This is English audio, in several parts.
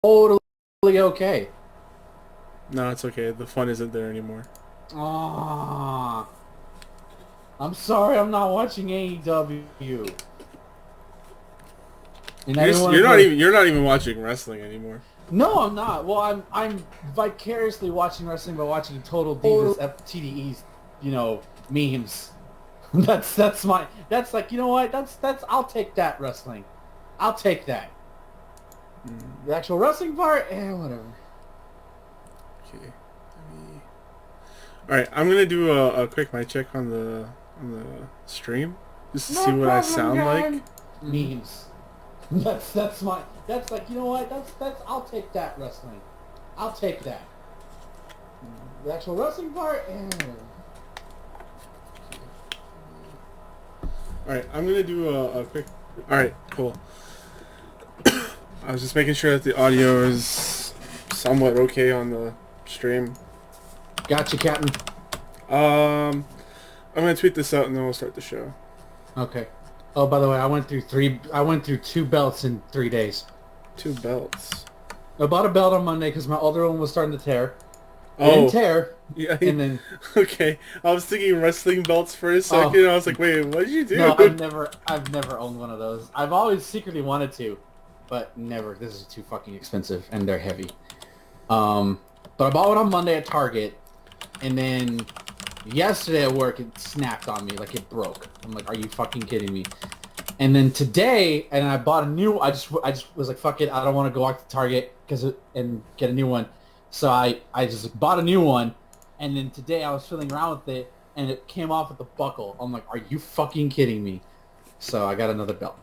totally okay. No, it's okay. The fun isn't there anymore. Ah, I'm sorry, I'm not watching AEW. And I didn't want to go. You're not even watching wrestling anymore. No, I'm not. Well, I'm vicariously watching wrestling by watching Total Divas TDE's, memes. That's like, you know what? That's I'll take that wrestling. I'll take that. The actual wrestling part, whatever. Okay. All right, I'm gonna do a quick mic check on the stream just to see No what I problem, sound like. guy. Memes. That's like, you know what? That's I'll take that wrestling. I'll take that. The actual wrestling part, whatever. All right, I'm gonna do a quick. All right, cool. I was just making sure that the audio is somewhat okay on the stream. Gotcha, Captain. I'm gonna tweet this out and then we'll start the show. Okay. Oh, by the way, I went through 2 belts in 3 days. 2 belts. I bought a belt on Monday because my other one was starting to tear. It Oh, didn't tear. yeah. And then Okay, I was thinking wrestling belts for a second. I was like, wait, what did you do? no, I've never owned one of those. I've always secretly wanted to, but never. This is too fucking expensive and they're heavy. But I bought one on Monday at Target, and then yesterday at work it snapped on me, like it broke. I'm like, are you fucking kidding me? And then today, and I bought a new. I just was like, fuck it, I don't want to go out to Target and get a new one. So I just bought a new one, and then today I was fiddling around with it, and it came off with the buckle. I'm like, are you fucking kidding me? So I got another belt.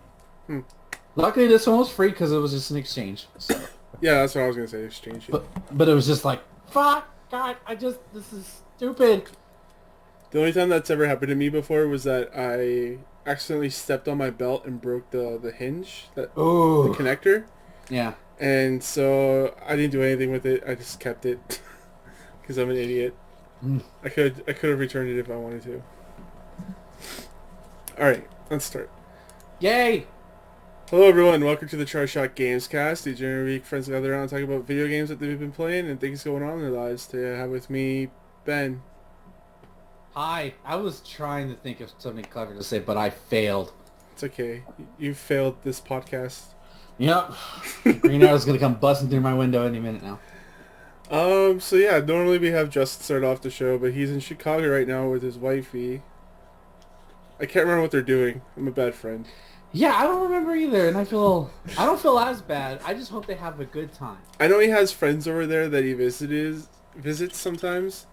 Luckily, this one was free because it was just an exchange. So. Yeah, that's what I was gonna say. Exchange it. But it was just like, fuck, God, this is stupid. The only time that's ever happened to me before was that I accidentally stepped on my belt and broke the hinge, the connector. Yeah. And so I didn't do anything with it. I just kept it because I'm an idiot. I could have returned it if I wanted to. All right, let's start. Yay! Hello everyone, welcome to the Charge Shot Gamescast. Each and every week, friends gather around and talk about video games that they've been playing and things going on in their lives. Today I have with me Ben. Hi. I was trying to think of something clever to say, but I failed. It's okay. You failed this podcast. Yep. Green Arrow's gonna come busting through my window any minute now. So yeah, normally we have Justin start off the show, but he's in Chicago right now with his wifey. I can't remember what they're doing. I'm a bad friend. Yeah, I don't remember either, and I don't feel as bad. I just hope they have a good time. I know he has friends over there that he visits sometimes,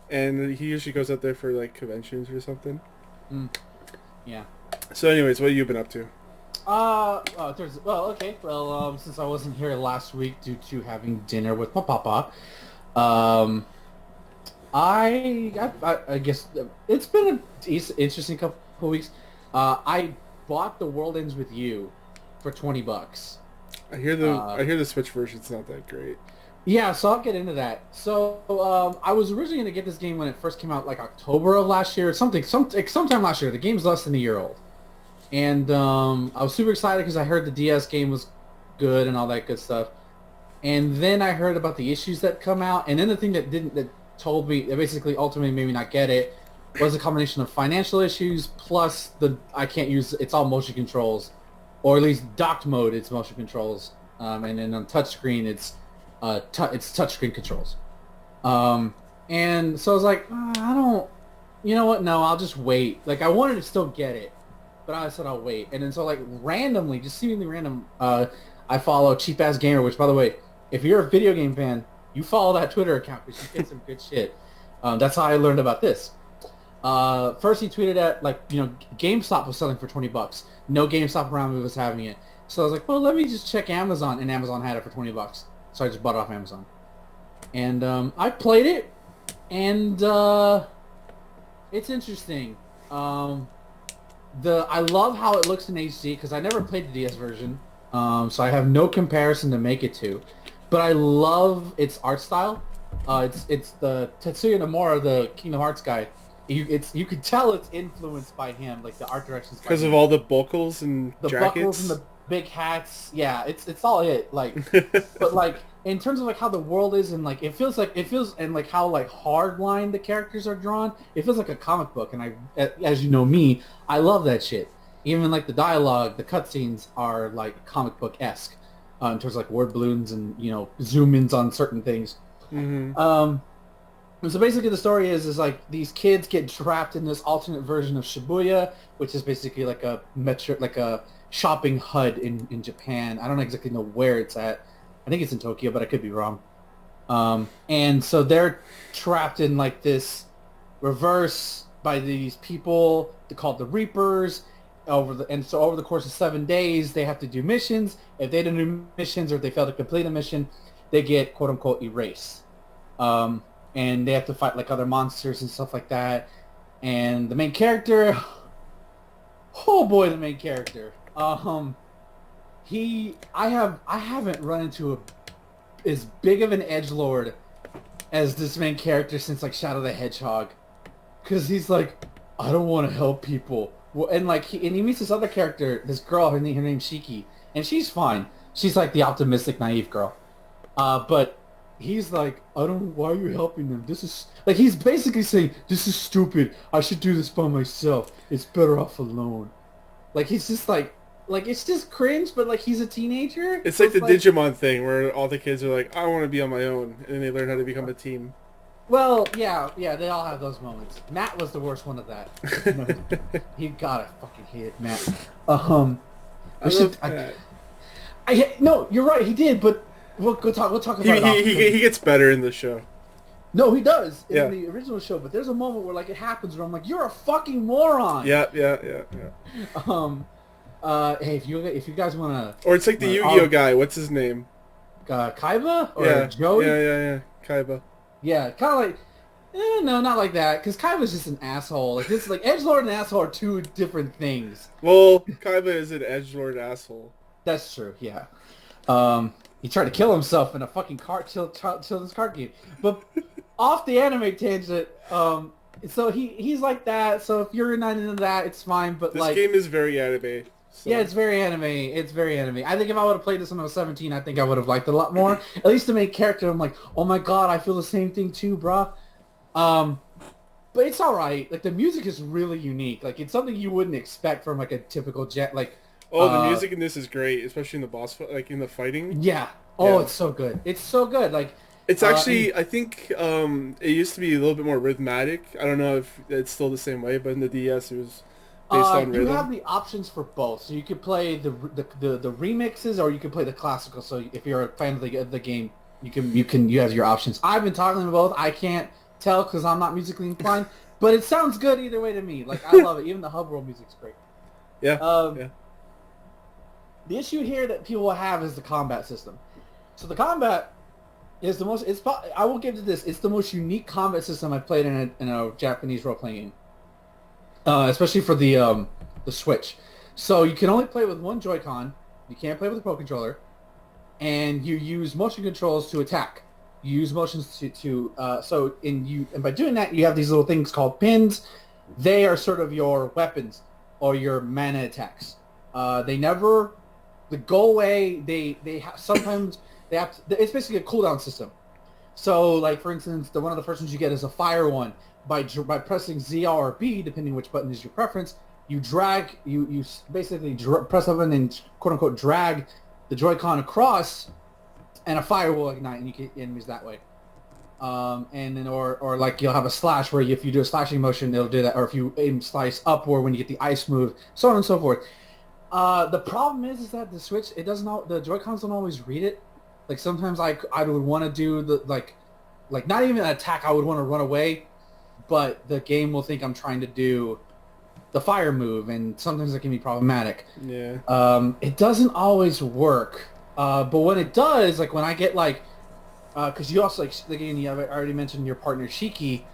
and he usually goes out there for like conventions or something. Yeah. So anyways, what have you been up to? Okay. Well, since I wasn't here last week due to having dinner with my papa, I guess it's been a interesting couple weeks. I bought The World Ends With You for $20. I hear the Switch version's not that great. Yeah, so I'll get into that. So I was originally going to get this game when it first came out, like October of last year, sometime last year. The game's less than a year old. And I was super excited because I heard the DS game was good and all that good stuff. And then I heard about the issues that come out. And then the thing that basically ultimately made me not get it was a combination of financial issues plus it's all motion controls, or at least docked mode. It's motion controls, and then on touchscreen it's touchscreen controls. And so I was like, I don't, you know what? No, I'll just wait. Like I wanted to still get it, but I said I'll wait. And then so like randomly, just seemingly random, I follow Cheap Ass Gamer, which by the way, if you're a video game fan, you follow that Twitter account because you get some good shit. That's how I learned about this. First he tweeted at GameStop was selling for $20. No GameStop around me was having it. So I was like, well, let me just check Amazon, and Amazon had it for $20. So I just bought it off Amazon. And I played it, and it's interesting. I love how it looks in HD because I never played the DS version, so I have no comparison to make it to. But I love its art style. It's the Tetsuya Nomura, the Kingdom Hearts guy. You could tell it's influenced by him, like the art directions. Because of all the buckles and the jackets? buckles and big hats. Yeah, it's all it. Like, but like in terms of like how the world is and like it feels and like how like hard line the characters are drawn, it feels like a comic book. And as you know me, I love that shit. Even like the dialogue, the cutscenes are like comic book esque in terms of like word balloons and zoom ins on certain things. Mm-hmm. So basically the story is like these kids get trapped in this alternate version of Shibuya, which is basically like a metro, like a shopping HUD in Japan. I don't exactly know where it's at. I think it's in Tokyo, but I could be wrong. And so they're trapped in like this reverse by these people called the Reapers. Over the course of 7 days, they have to do missions. If they don't do missions or if they fail to complete a mission, they get quote unquote erased. And they have to fight like other monsters and stuff like that. And the main character, oh boy, the main character. I haven't run into as big of an edgelord as this main character since like Shadow the Hedgehog, because he's like, I don't want to help people. Well, and like he meets this other character, this girl, her name's Shiki, and she's fine. She's like the optimistic, naive girl. But he's like, I don't. Why are you helping them? This is like he's basically saying, this is stupid. I should do this by myself. It's better off alone. Like he's just like it's just cringe, but like he's a teenager. It's like the Digimon thing where all the kids are like, I want to be on my own, and then they learn how to become a team. Well, yeah, they all have those moments. Matt was the worst one of that. He gotta fucking hate Matt. No, you're right. He did, but we'll talk about it. He gets better in the show. No, he does in the original show. But there's a moment where like it happens where I'm like, you're a fucking moron. Yeah. Hey, if you guys wanna, or it's like the Yu-Gi-Oh guy. What's his name? Kaiba or Joey? Yeah. Kaiba. Yeah, kind of like, no, not like that, because Kaiba's just an asshole. Like this, like edgelord and asshole are two different things. Well, Kaiba is an edgelord asshole. That's true. Yeah. He tried to kill himself in a fucking children's card game. But off the anime tangent, so he's like that. So if you're not into that, it's fine. But this game is very anime. So. Yeah, it's very anime. I think if I would have played this when I was 17, I think I would have liked it a lot more. At least the main character, I'm like, oh my god, I feel the same thing too, bruh. But it's all right. Like the music is really unique. Like it's something you wouldn't expect from like a typical jet. Like the music in this is great, especially in the boss fight, like in the fighting. Yeah. Oh, yeah. It's so good. It's so good. Like it's actually, I think it used to be a little bit more rhythmic. I don't know if it's still the same way, but in the DS it was. You have the options for both, so you could play the remixes, or you could play the classical. So if you're a fan of the game, you have your options. I've been talking to both. I can't tell because I'm not musically inclined, but it sounds good either way to me. Like I love it. Even the hub world music's great. Yeah. The issue here that people will have is the combat system. So the combat is the most. I will give to this. It's the most unique combat system I've played in a Japanese role playing game. Especially for the Switch. So you can only play with one Joy-Con. You can't play with a Pro Controller. And you use motion controls to attack. You use motions and by doing that, you have these little things called pins. They are sort of your weapons or your mana attacks. They go away. Sometimes they have to, it's basically a cooldown system. So like for instance, one of the first ones you get is a fire one. By pressing Z or B, depending which button is your preference, you basically press a button and quote unquote drag the Joy-Con across, and a fire will ignite and you get enemies that way. And then or like you'll have a slash where if you do a slashing motion, it'll do that, or if you aim slice upward when you get the ice move, so on and so forth. The problem is that the Switch, the Joy-Cons don't always read it. Like sometimes I would want to do the like not even an attack, I would want to run away. But the game will think I'm trying to do the fire move, and sometimes it can be problematic. Yeah. It doesn't always work. But when it does, like when I get like, because you also like again, you have already mentioned your partner Shiki.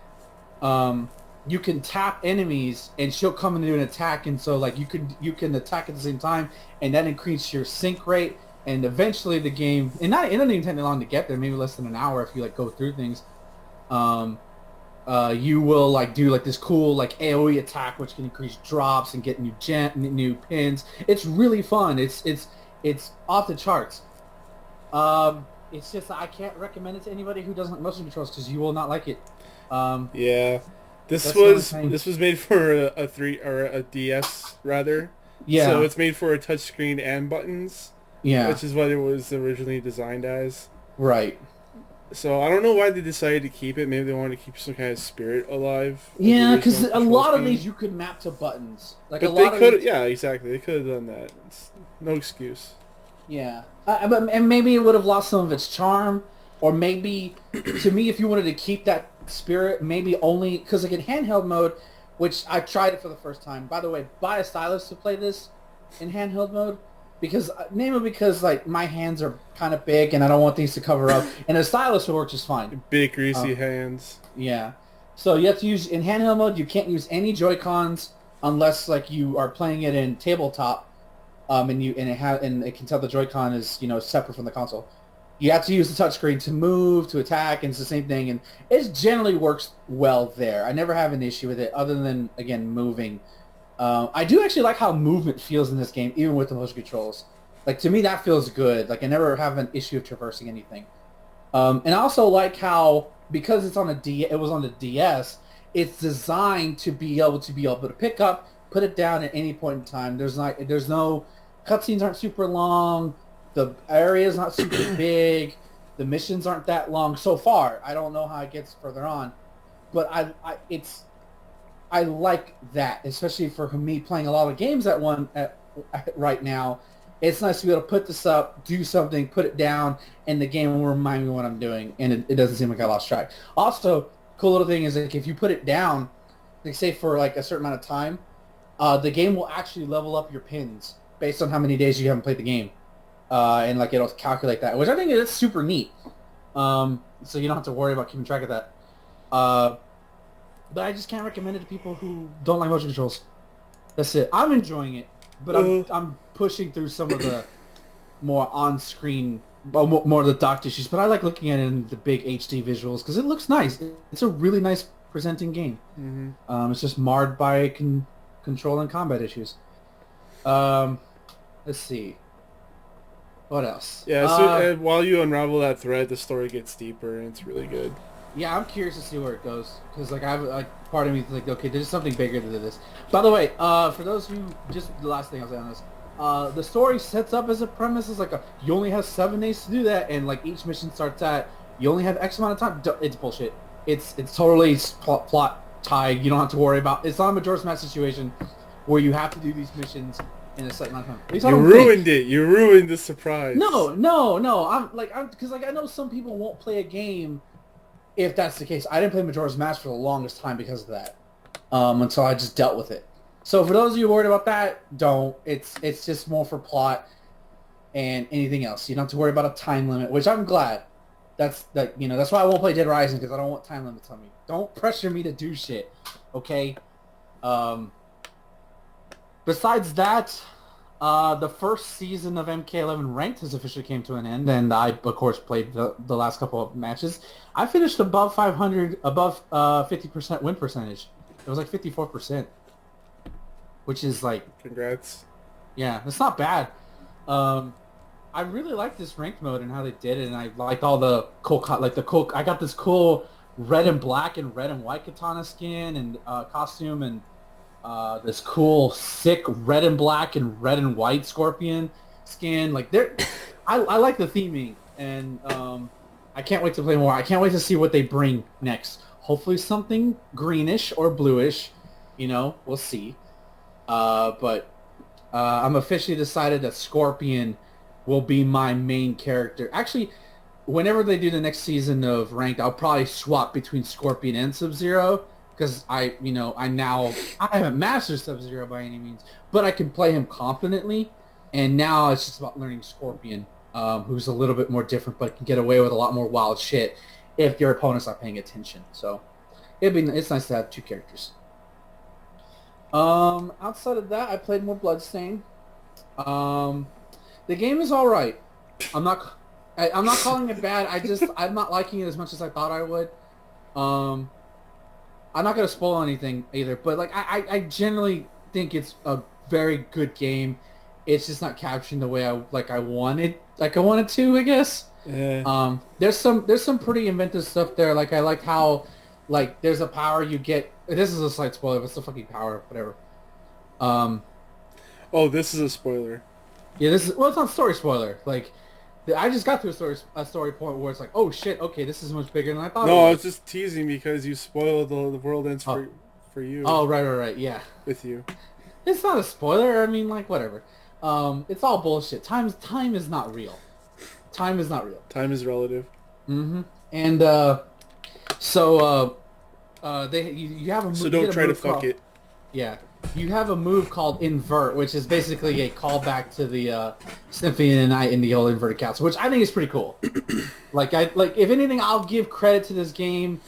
You can tap enemies, and she'll come and do an attack, and so like you can attack at the same time, and that increases your sync rate, and eventually the game, and it doesn't even take long to get there, maybe less than an hour if you like go through things. You will like do like this cool like AoE attack, which can increase drops and get new pins. It's really fun. It's It's off the charts. It's just I can't recommend it to anybody who doesn't like motion controls because you will not like it. Yeah, this That's the only was thing. this was made for a three or a DS rather. So Yeah, it's made for a touchscreen and buttons, yeah, which is what it was originally designed as. right. So I don't know why they decided to keep it. Maybe they wanted to keep some kind of spirit alive of the Yeah, because original a Control lot of scheme. these you could map to buttons. Like a But they lot of could, these, yeah, exactly. They could have done that. It's no excuse. yeah. And maybe it would have lost some of its charm, or maybe, to me, if you wanted to keep that spirit, maybe only because like in handheld mode, which I tried it for the first time. By the way, buy a stylus to play this in handheld mode, because mainly because like my hands are kind of big and I don't want things to cover up, and a stylus will work just fine. Big greasy Um, hands. Yeah. So you have to use in handheld mode. You can't use any Joy-Cons unless like you are playing it in tabletop, and it can tell the Joy-Con is separate from the console. You have to use the touchscreen to move, to attack, and it's the same thing. And it generally works well there. I never have an issue with it, other than again moving. I do actually like how movement feels in this game, even with the motion controls. Like to me, that feels good. Like I never have an issue of traversing anything. And I also like how because it was on the DS, it's designed to be able to pick up, put it down at any point in time. There's no cutscenes aren't super long, the area's not super big, the missions aren't that long so far. I don't know how it gets further on, but I like that, especially for me playing a lot of games right now. It's nice to be able to put this up, do something, put it down, and the game will remind me what I'm doing, and it doesn't seem like I lost track. Also, cool little thing is like if you put it down, like say for like a certain amount of time, the game will actually level up your pins based on how many days you haven't played the game, and like it'll calculate that, which I think is super neat. So you don't have to worry about keeping track of that. But I just can't recommend it to people who don't like motion controls. That's it. I'm enjoying it, but I'm pushing through some of the more on-screen, more of the docked issues. But I like looking at it in the big HD visuals because it looks nice. It's a really nice presenting game. Mm-hmm. It's just marred by control and combat issues. Let's see. What else? Yeah, so while you unravel that thread, the story gets deeper and it's really good. Yeah, I'm curious to see where it goes because like I have like part of me is like, okay, there's something bigger than this. By the way, for those who just the last thing I'll say on this, the story sets up as a premise is like you only have 7 days to do that, and like each mission starts at you only have X amount of time. It's bullshit. It's totally plot tied. You don't have to worry about. It's not a Majora's Mask situation where you have to do these missions in a certain amount of time. At least I You don't ruined think. it. You ruined the surprise. No. Because like I know some people won't play a game if that's the case. I didn't play Majora's Mask for the longest time because of that. Until I just dealt with it. So for those of you worried about that, don't. It's just more for plot and anything else. You don't have to worry about a time limit, which I'm glad. That's why I won't play Dead Rising because I don't want time limits on me. Don't pressure me to do shit. Okay? Besides that, the first season of MK11 Ranked has officially came to an end, and I, of course, played the last couple of matches. I finished above 500, above 50% win percentage. It was like 54%, which is like, Congrats. yeah, it's not bad. I really like this ranked mode and how they did it, and I liked all the cool, I got this cool red and black and red and white katana skin and costume, and this cool sick red and black and red and white scorpion skin. Like I like the theming, and I can't wait to play more. I can't wait to see what they bring next. Hopefully something greenish or bluish. We'll see. But I'm officially decided that Scorpion will be my main character. Actually, whenever they do the next season of Ranked, I'll probably swap between Scorpion and Sub-Zero. Because I haven't mastered Sub-Zero by any means, but I can play him confidently, and now it's just about learning Scorpion, who's a little bit more different, but can get away with a lot more wild shit if your opponent's not paying attention. So it's nice to have 2 characters. Outside of that, I played more Bloodstained. The game is all right. I'm not calling it bad. I'm not liking it as much as I thought I would. I'm not going to spoil anything either, but like I generally think it's a very good game. It's just not capturing the way I wanted to, I guess. Yeah. There's some pretty inventive stuff there. Like I like how like there's a power you get. This is a slight spoiler, but it's a fucking power, whatever. Oh, this is a spoiler. Yeah, it's not a story spoiler. Like I just got to a story point where it's like, oh shit, okay, this is much bigger than I thought. No, I was just teasing because you spoiled the world ends for you. Oh, right, yeah. With you. It's not a spoiler. I mean, like whatever. It's all bullshit. Time is not real. Time is not real. Time is relative. Mm-hmm. And so you have a move. So don't try to fuck it. Yeah. You have a move called Invert, which is basically a callback to the Symphony of the Night in the old inverted castle, which I think is pretty cool. Like if anything, I'll give credit to this game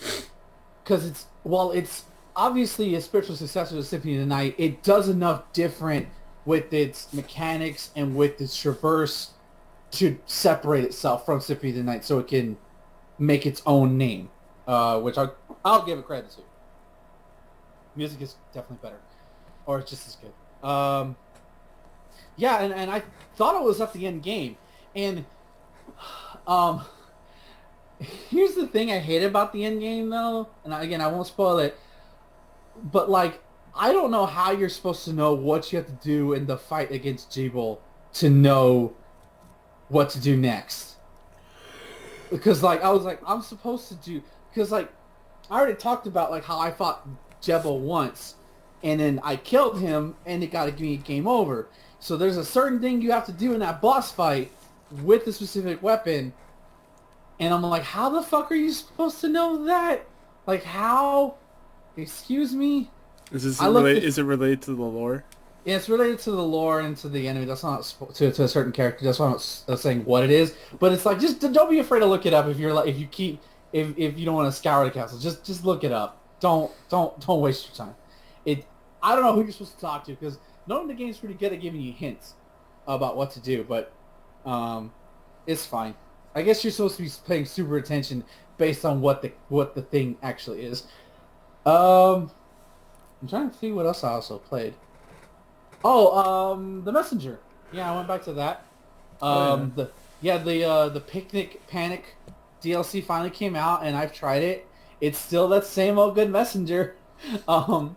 because it's obviously a spiritual successor to Symphony of the Night. It does enough different with its mechanics and with its traverse to separate itself from Symphony of the Night, so it can make its own name, which I'll give it credit to. Music is definitely better. Or it's just as good. Yeah, and I thought it was at the end game. And here's the thing I hate about the end game, though. And again, I won't spoil it. But, like, I don't know how you're supposed to know what you have to do in the fight against Jebel to know what to do next. Because, like, I was like, I'm supposed to do... Because, like, I already talked about, like, how I fought Jebel once. And then I killed him, and it got to give me a game over. So there's a certain thing you have to do in that boss fight with the specific weapon. And I'm like, how the fuck are you supposed to know that? Like, how? Excuse me? Is it related to the lore? Yeah, it's related to the lore and to the enemy. That's not to a certain character. That's why I'm not saying what it is. But it's like, just don't be afraid to look it up if you're like, if you don't want to scour the castle. Just look it up. Don't waste your time. I don't know who you're supposed to talk to because knowing the game's pretty good at giving you hints about what to do, but it's fine. I guess you're supposed to be paying super attention based on what the thing actually is. I'm trying to see what else I also played. The Messenger. Yeah, I went back to that. The Picnic Panic DLC finally came out, and I've tried it. It's still that same old good Messenger.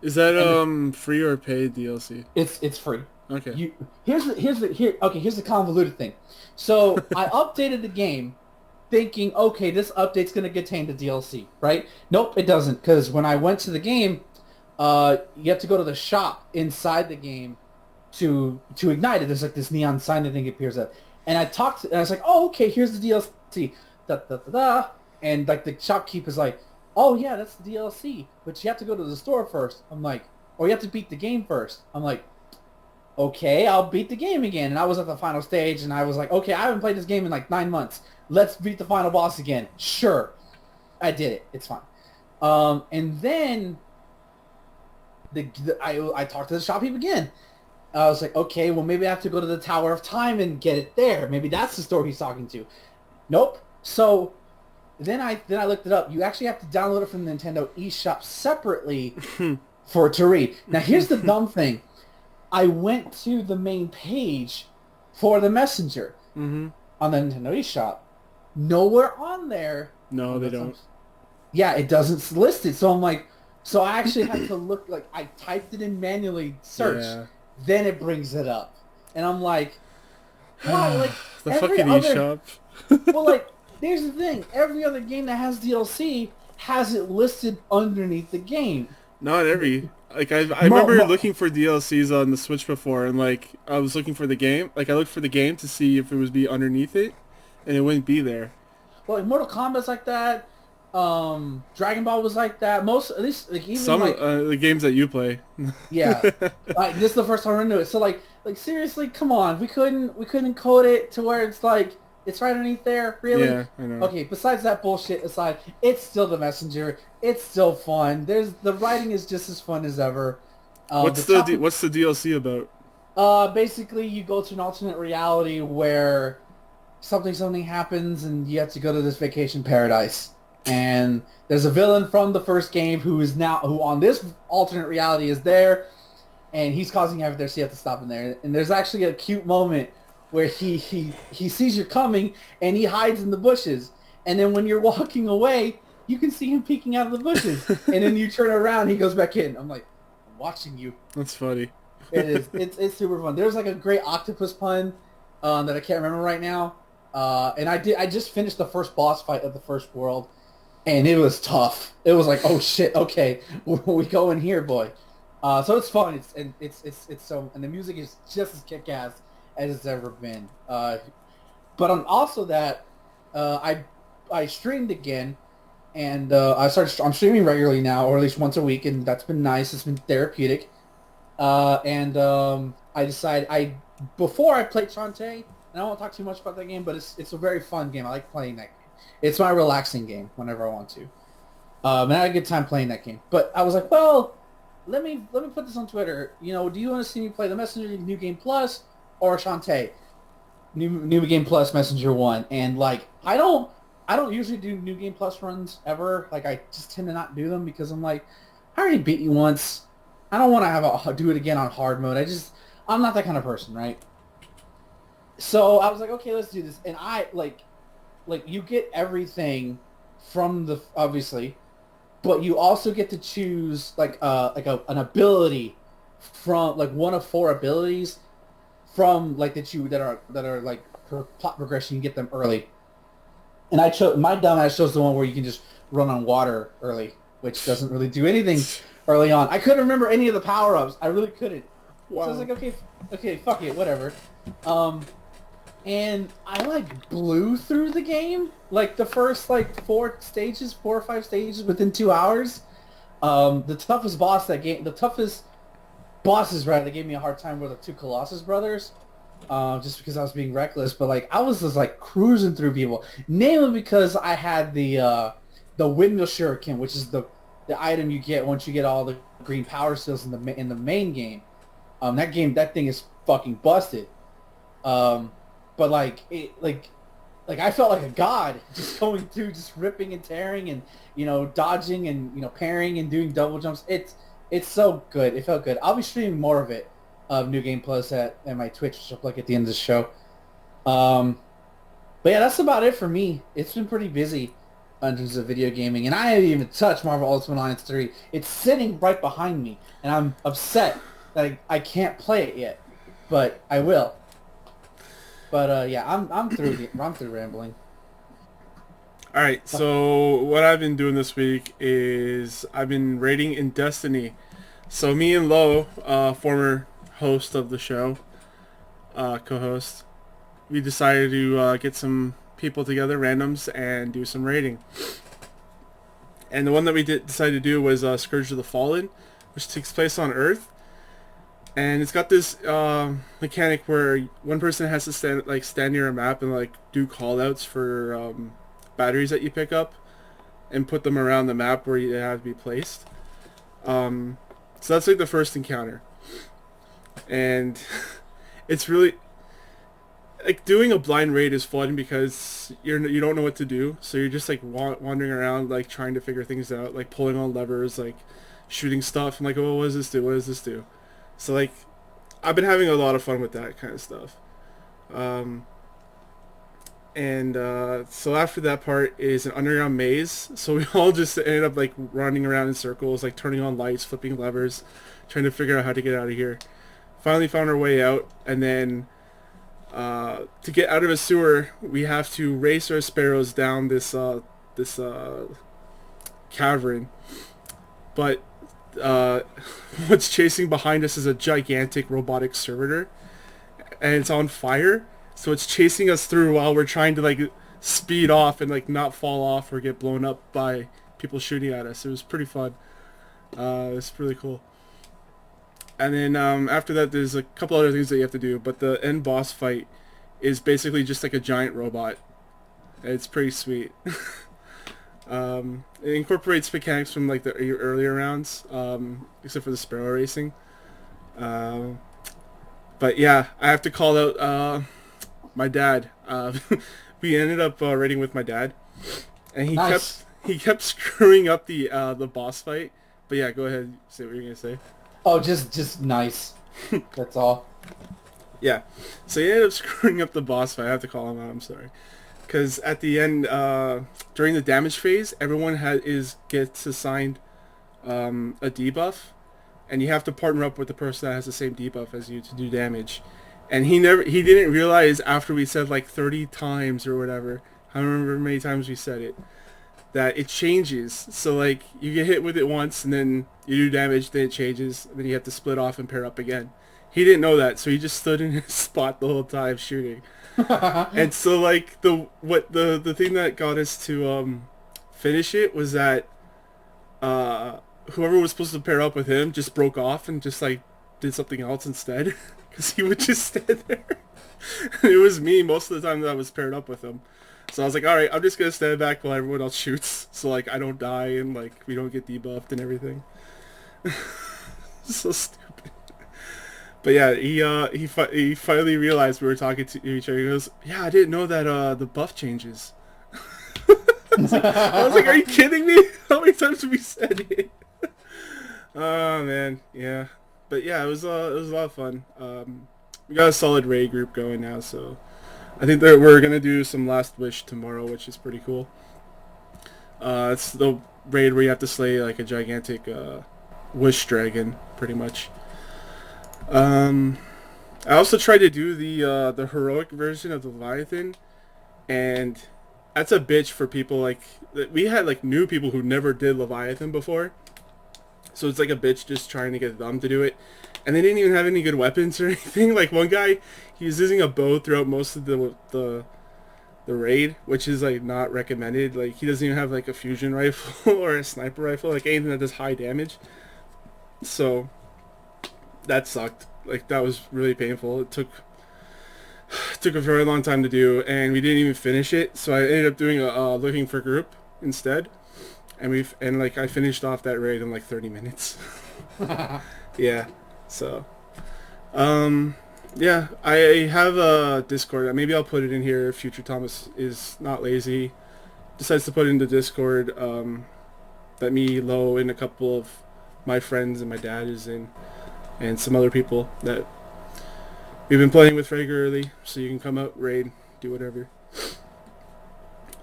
Is that free or paid DLC? It's free. Okay. Here's the convoluted thing. So I updated the game thinking, okay, this update's gonna contain the DLC, right? Nope, it doesn't, because when I went to the game, you have to go to the shop inside the game to ignite it. There's like this neon sign that thing appears up. And I was like, oh, okay, here's the DLC. And like the shopkeeper's like, oh yeah, that's the DLC, but you have to go to the store first. I'm like, or you have to beat the game first. I'm like, okay, I'll beat the game again. And I was at the final stage, and I was like, okay, I haven't played this game in like 9 months. Let's beat the final boss again. Sure. I did it. It's fine. And then I talked to the shopkeeper again. I was like, okay, well maybe I have to go to the Tower of Time and get it there. Maybe that's the store he's talking to. Nope. So Then I looked it up. You actually have to download it from the Nintendo eShop separately for it to read. Now here's the dumb thing. I went to the main page for the Messenger on the Nintendo eShop. Nowhere on there. No, they don't. Yeah, it doesn't list it. So I'm like, so I actually had to look, like I typed it in manually, search, then it brings it up. And I'm like, wow, like the fucking eShop. Well, like, here's the thing. Every other game that has DLC has it listed underneath the game. Not every. Like, I remember looking for DLCs on the Switch before, and, like, I was looking for the game. Like, I looked for the game to see if it was be underneath it, and it wouldn't be there. Well, like, Mortal Kombat's like that. Dragon Ball was like that. Most, at least, like, even, some like... the games that you play. Yeah. Like, this is the first time I into it. So, like, seriously, come on. We couldn't code it to where it's, like... It's right underneath there, really? Yeah, I know. Okay, besides that bullshit aside, it's still the Messenger. It's still fun. The writing is just as fun as ever. What's the DLC about? Basically, you go to an alternate reality where something happens, and you have to go to this vacation paradise. And there's a villain from the first game who on this alternate reality is there, and he's causing havoc there, so you have to stop him there. And there's actually a cute moment where he sees you coming, and he hides in the bushes. And then when you're walking away, you can see him peeking out of the bushes. And then you turn around, he goes back in. I'm like, I'm watching you. That's funny. It is. It's super fun. There's like a great octopus pun that I can't remember right now. And I just finished the first boss fight of the first world, and it was tough. It was like, oh shit, okay, we go in here, boy. So it's fun. It's so, and the music is just as kick-ass as it's ever been. But on also that, I streamed again, and I'm streaming regularly now, or at least once a week, and that's been nice. It's been therapeutic. I decided before I played Shantae, and I won't talk too much about that game, but it's a very fun game. I like playing that game. It's my relaxing game whenever I want to. And I had a good time playing that game. But I was like, well, let me put this on Twitter. You know, do you want to see me play the Messenger New Game Plus or Shantae? New Game Plus Messenger 1. And like I don't usually do New Game Plus runs ever. Like I just tend to not do them because I'm like, I already beat you once. I don't want to do it again on hard mode. I'm not that kind of person, right? So I was like, okay, let's do this. And I like you get everything from the obviously, but you also get to choose an ability from like one of 4 abilities from like that are like per plot progression. You get them early. And I chose my dumbass chose the one where you can just run on water early, which doesn't really do anything early on. I couldn't remember any of the power-ups. I really couldn't. Wow. So I was like, okay, fuck it, whatever. And I like blew through the game, like the first like 4 or 5 stages within 2 hours. The toughest bosses rather gave me a hard time were the 2 Colossus brothers, just because I was being reckless. But like I was just like cruising through people, namely because I had the windmill shuriken, which is the item you get once you get all the green power skills in the main game. That thing is fucking busted. But like I felt like a god just going through, just ripping and tearing and, you know, dodging and, you know, parrying and doing double jumps. It's so good. It felt good. I'll be streaming more of it, New Game Plus at my Twitch, which I'll plug at the end of the show. But yeah, that's about it for me. It's been pretty busy in terms of video gaming, and I haven't even touched Marvel Ultimate Alliance 3. It's sitting right behind me, and I'm upset that I can't play it yet, but I will. But yeah, I'm through rambling. All right, so what I've been doing this week is I've been raiding in Destiny. So me and Lo, former host of the show, co-host, we decided to get some people together, randoms, and do some raiding. And the one that we decided to do was Scourge of the Fallen, which takes place on Earth. And it's got this mechanic where one person has to stand near a map and like do call-outs for batteries that you pick up and put them around the map where they have to be placed. So that's like the first encounter. And it's really like doing a blind raid is fun because you don't know what to do, so you're just like wandering around like trying to figure things out, like pulling on levers, like shooting stuff. I'm like, oh, what does this do? What does this do? So like I've been having a lot of fun with that kind of stuff. So after that part is an underground maze. So we all just ended up like running around in circles, like turning on lights, flipping levers, trying to figure out how to get out of here. Finally found our way out, and then to get out of a sewer, we have to race our sparrows down this cavern. But what's chasing behind us is a gigantic robotic servitor, and it's on fire. So it's chasing us through while we're trying to like speed off and like not fall off or get blown up by people shooting at us. It was pretty fun. It's really cool. And then after that, there's a couple other things that you have to do, but the end boss fight is basically just like a giant robot. It's pretty sweet. It incorporates mechanics from like the earlier rounds, except for the sparrow racing. But yeah, I have to call out my dad. We ended up raiding with my dad, and he kept screwing up the boss fight. But yeah, go ahead, say what you're gonna say. Oh, just nice. That's all. Yeah. So he ended up screwing up the boss fight. I have to call him out. I'm sorry. Because at the end, during the damage phase, everyone gets assigned a debuff, and you have to partner up with the person that has the same debuff as you to do damage. And he didn't realize after we said like 30 times or whatever, I don't remember how many times we said it, that it changes. So like you get hit with it once and then you do damage, then it changes, and then you have to split off and pair up again. He didn't know that, so he just stood in his spot the whole time shooting. And so like the thing that got us to finish it was that whoever was supposed to pair up with him just broke off and just like did something else instead, because he would just stand there. And it was me most of the time that I was paired up with him. So I was like, all right, I'm just gonna stand back while everyone else shoots, so like I don't die and like we don't get debuffed and everything. So stupid. But yeah, he finally realized we were talking to each other. He goes, "Yeah, I didn't know that the buff changes." I was like, "Are you kidding me? How many times have we said it?" Oh man, yeah. But yeah, it was a lot of fun. We got a solid raid group going now, so I think that we're gonna do some Last Wish tomorrow, which is pretty cool. It's the raid where you have to slay like a gigantic wish dragon, pretty much. I also tried to do the heroic version of the Leviathan, and that's a bitch for people like we had like new people who never did Leviathan before, so it's like a bitch just trying to get them to do it, and they didn't even have any good weapons or anything. Like one guy, he was using a bow throughout most of the raid, which is like not recommended. Like he doesn't even have like a fusion rifle or a sniper rifle, like anything that does high damage. So that sucked. Like that was really painful. It took a very long time to do, and we didn't even finish it. So I ended up doing a looking for group instead, and like I finished off that raid in like 30 minutes. Yeah. So yeah, I have a Discord. Maybe I'll put it in here if Future Thomas is not lazy, decides to put it into Discord. That me, Lo, and a couple of my friends and my dad is in, and some other people that we've been playing with regularly, so you can come out, raid, do whatever.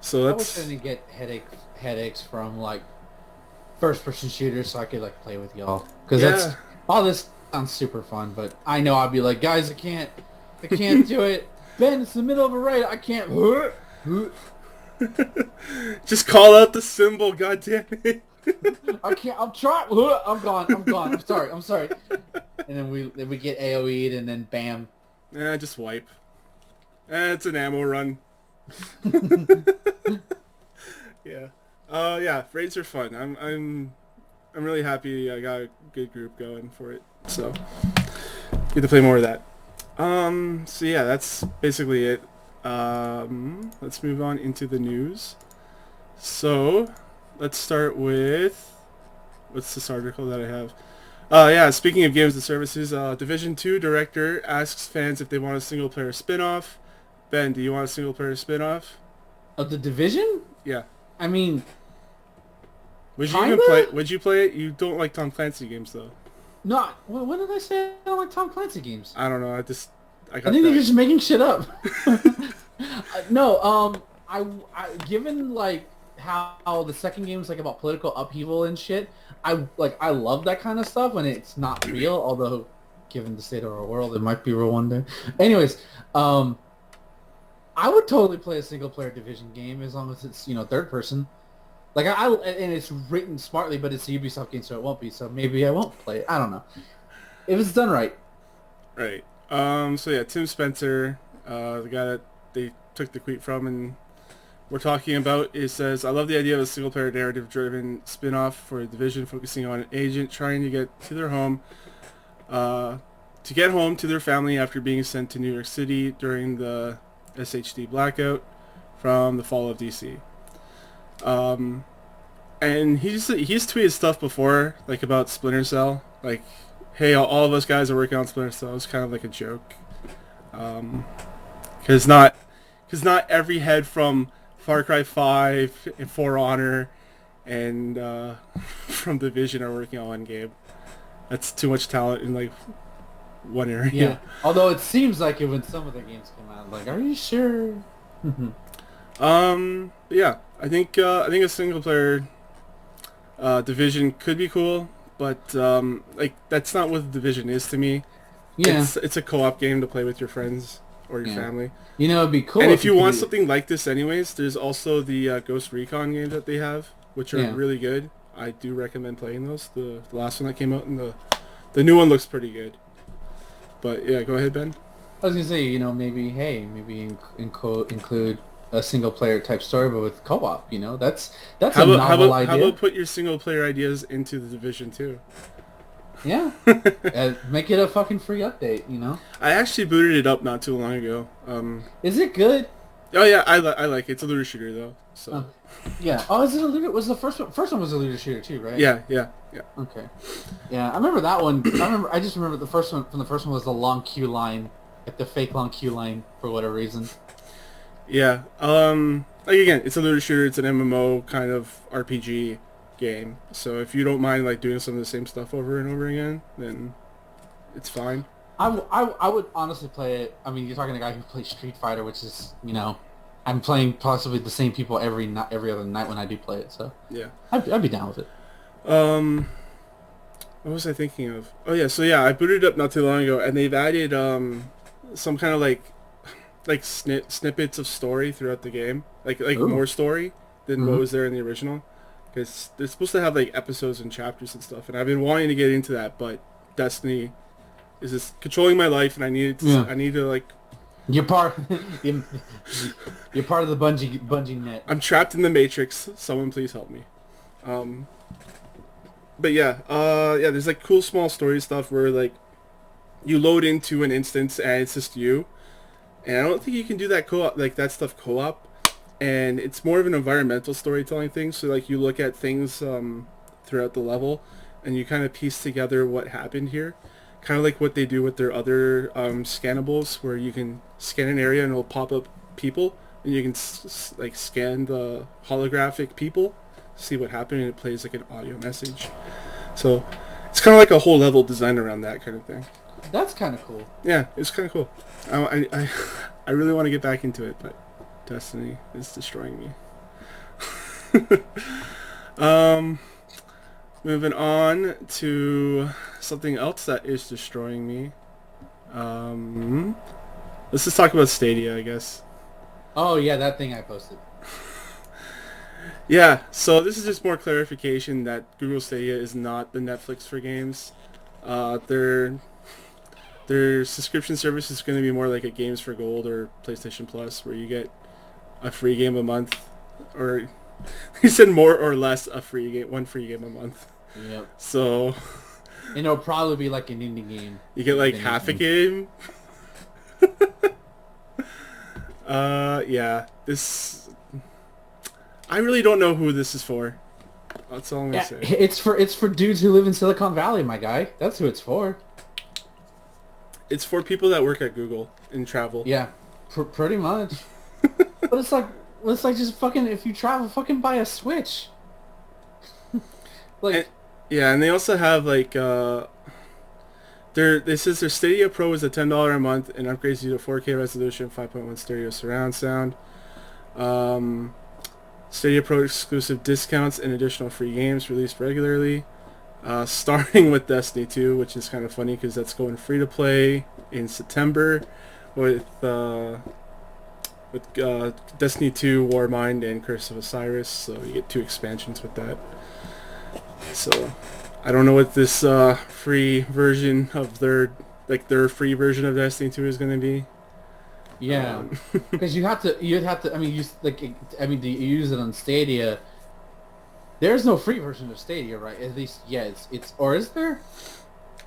So that's... I wish I didn't get headaches from like first-person shooters, so I could like play with y'all. Because that's all this sounds super fun, but I know I'd be like, guys, I can't do it. Ben, it's the middle of a raid. I can't. Just call out the symbol, goddammit. I can't. I'm trying. I'm gone. I'm sorry. And then we get AoE'd, and then bam. Just wipe. It's an ammo run. Yeah. Yeah. Raids are fun. I'm really happy I got a good group going for it. So get to play more of that. So yeah, that's basically it. Let's move on into the news. So let's start with, what's this article that I have? Yeah, speaking of games and services, Division 2 director asks fans if they want a single-player spin-off. Ben, do you want a single-player spin-off? Of the Division? Yeah. I mean, would you play it? You don't like Tom Clancy games, though. No, when did I say I don't like Tom Clancy games? I don't know, I think they're just making shit up. No, I given like how the second game is like about political upheaval and shit, I love that kind of stuff when it's not real, although given the state of our world, it might be real one day. Anyways, I would totally play a single player Division game as long as it's, third person. Like and it's written smartly, but it's a Ubisoft game, so it won't be. So maybe I won't play it. I don't know. If it's done right. Right. So yeah, Tim Spencer, the guy that they took the tweet from and we're talking about, it says, "I love the idea of a single-player narrative-driven spin-off for a Division focusing on an agent trying to get to their home, to get home to their family after being sent to New York City during the SHD blackout from the fall of DC." And he's tweeted stuff before, like about Splinter Cell, like, hey, all of us guys are working on Splinter Cell. It's kind of like a joke, because not every head from Far Cry 5 and For Honor and from Division are working on one game. That's too much talent in like one area. Yeah. Although it seems like it when some of the games come out, like, are you sure? Yeah, I think a single player Division could be cool, but like that's not what the Division is to me. Yeah. It's a co-op game to play with your friends or your family. You know, it'd be cool. And if you want something like this anyways, there's also the Ghost Recon games that they have, which are really good. I do recommend playing those. The last one that came out and the new one looks pretty good. But yeah, go ahead, Ben. I was gonna say, you know, maybe include a single player type story, but with co-op. You know, that's a novel idea. How about put your single player ideas into the Division too? Yeah, make it a fucking free update. You know. I actually booted it up not too long ago. Is it good? Oh yeah, I like it. It's a looter shooter though. So. Yeah. Oh, is it a looter? Was the first one was a looter shooter too, right? Yeah. Okay. Yeah, I remember that one. I just remember the first one. From the first one was the long queue line, like the fake long queue line for whatever reason. Yeah. Like again, it's a looter shooter. It's an MMO kind of RPG game. So if you don't mind like doing some of the same stuff over and over again, then it's fine. I would honestly play it. I mean, you're talking to a guy who plays Street Fighter, which is, you know, I'm playing possibly the same people every other night when I do play it. So yeah, I'd be down with it. What was I thinking of? Oh yeah, so yeah, I booted it up not too long ago, and they've added some kind of like snippets of story throughout the game, like more story than what was there in the original, because they're supposed to have like episodes and chapters and stuff, and I've been wanting to get into that, but Destiny is just controlling my life, and I need to like. You're part of the bungee net. I'm trapped in the Matrix. Someone please help me. But yeah, there's like cool small story stuff where like you load into an instance and it's just you, and I don't think you can do that co-op, and it's more of an environmental storytelling thing. So like you look at things throughout the level, and you kind of piece together what happened here, kind of like what they do with their other scannables, where you can scan an area and it'll pop up people, and you can like scan the holographic people, see what happened, and it plays like an audio message. So it's kind of like a whole level designed around that kind of thing. That's kind of cool. Yeah, it's kind of cool. I really want to get back into it, but Destiny is destroying me. Moving on to something else that is destroying me. Let's just talk about Stadia, I guess. Oh yeah, that thing I posted. Yeah, so this is just more clarification that Google Stadia is not the Netflix for games. Their subscription service is going to be more like a Games for Gold or PlayStation Plus, where you get a free game a month, or he said more or less one free game a month. Yep. So, and it'll probably be like an indie game. You get like half a game. Yeah, this. I really don't know who this is for. That's all I'm gonna say. It's for dudes who live in Silicon Valley, my guy. That's who it's for. It's for people that work at Google and travel. Yeah, pretty much. But it's like just fucking, if you travel, fucking buy a Switch. And they also have like this is their Stadia Pro is a $10 a month and upgrades you to 4K resolution, 5.1 stereo surround sound. Stadia Pro exclusive discounts and additional free games released regularly. Starting with Destiny 2, which is kind of funny because that's going free to play in September with Destiny 2, Warmind, and Curse of Osiris. So you get 2 expansions with that. So I don't know what this free version of their free version of Destiny 2 is going to be. Yeah, because you'd have to. I mean, to use it on Stadia. There's no free version of Stadia, right? At least, yeah, it's or is there?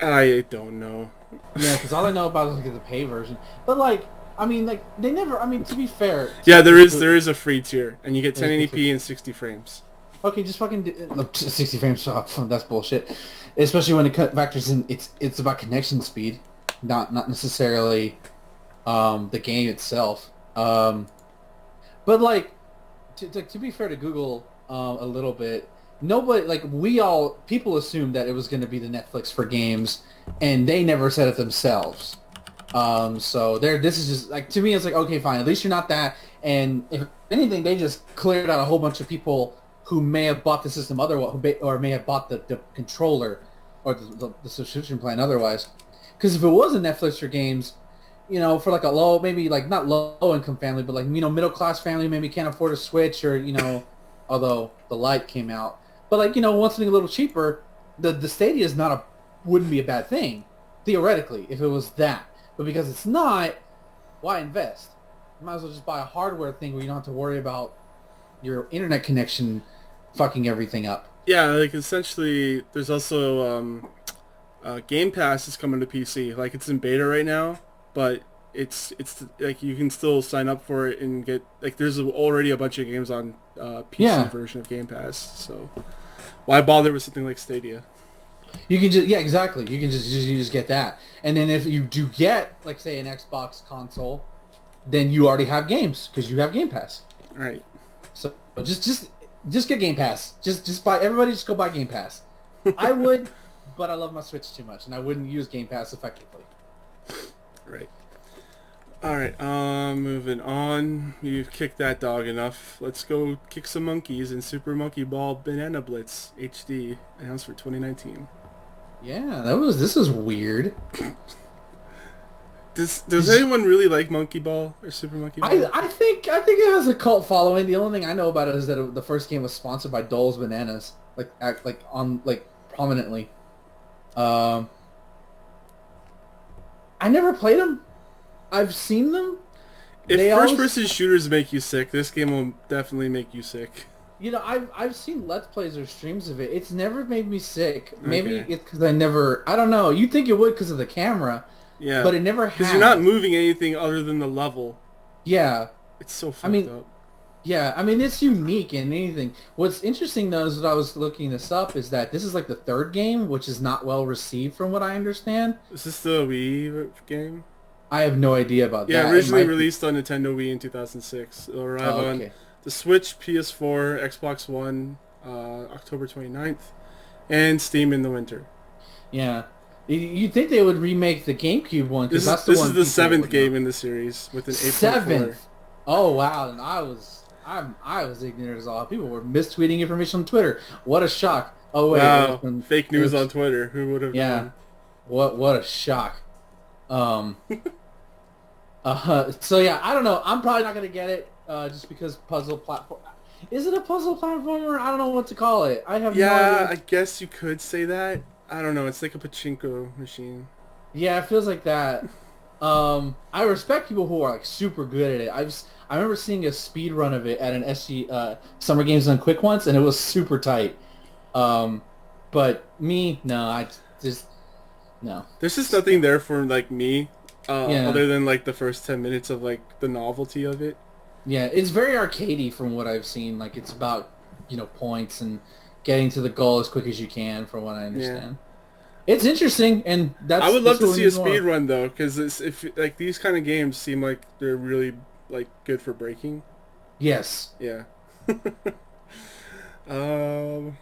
I don't know. Yeah, because all I know about is like the pay version. But like, I mean, like they never. I mean, to be fair. Yeah, there is a free tier, and you get 1080p and 60 frames. Okay, just fucking 60 frames off. That's bullshit. Especially when it factors in, it's about connection speed, not necessarily the game itself. But like, to be fair to Google a little bit, nobody, like, people assumed that it was going to be the Netflix for games, and they never said it themselves. So this is just, like, to me, it's like, okay, fine, at least you're not that, and if anything, they just cleared out a whole bunch of people who may have bought the system otherwise, or may have bought the controller, or the subscription plan otherwise. Because if it was a Netflix for games, for like a low, maybe like not low income family, but like, middle class family maybe can't afford a Switch, or, although the Lite came out. But like, want something a little cheaper, the Stadia wouldn't be a bad thing, theoretically, if it was that. But because it's not, why invest? You might as well just buy a hardware thing where you don't have to worry about your internet connection fucking everything up. Yeah, like essentially, there's also Game Pass is coming to PC. Like it's in beta right now, but it's like you can still sign up for it and get like there's already a bunch of games on PC version of Game Pass. So why bother with something like Stadia? You can just exactly. You can just get that, and then if you do get like say an Xbox console, then you already have games because you have Game Pass. Right. So just get Game Pass. Just buy. Everybody just go buy Game Pass. I would, but I love my Switch too much, and I wouldn't use Game Pass effectively. Right. All right. Moving on. You've kicked that dog enough. Let's go kick some monkeys in Super Monkey Ball Banana Blitz HD announced for 2019. Yeah, this is weird. Does anyone really like Monkey Ball or Super Monkey Ball? I think it has a cult following. The only thing I know about it is that the first game was sponsored by Dole's Bananas, prominently. I never played them. I've seen them. If first-person shooters make you sick, this game will definitely make you sick. I've seen Let's Plays or streams of it. It's never made me sick. Maybe it's because I don't know. You'd think it would because of the camera. Yeah. But it never has. Because you're not moving anything other than the level. Yeah. It's so fucked up. Yeah, it's unique in anything. What's interesting, though, is that I was looking this up, is that this is like the third game, which is not well received from what I understand. Is this the Wii game? I have no idea about that. Yeah, originally released on Nintendo Wii in 2006. It'll arrive on the Switch, PS4, Xbox One, October 29th, and Steam in the winter. Yeah. You'd think they would remake the GameCube one, because that's the one. This is the 7th game in the series with an 8.4. 7th? Oh, wow. And I was ignorant as all. People were mistweeting information on Twitter. What a shock. Oh, wait. Wow. Fake news on Twitter. Who would have known? What a shock. So yeah, I don't know. I'm probably not going to get it just because puzzle platform. Is it a puzzle platformer? I don't know what to call it. I have no idea. Yeah, I guess you could say that. I don't know. It's like a pachinko machine. Yeah, it feels like that. I respect people who are like super good at it. I remember seeing a speed run of it at an SG Summer Games Done Quick once, and it was super tight. But me, no, I just no. There's just nothing there for like me, other than like the first 10 minutes of like the novelty of it. Yeah, it's very arcadey from what I've seen. Like it's about points and getting to the goal as quick as you can, from what I understand. Yeah. It's interesting, and I would love to see a speed run though, because if like these kind of games seem like they're really like good for breaking. Yes. Yeah. All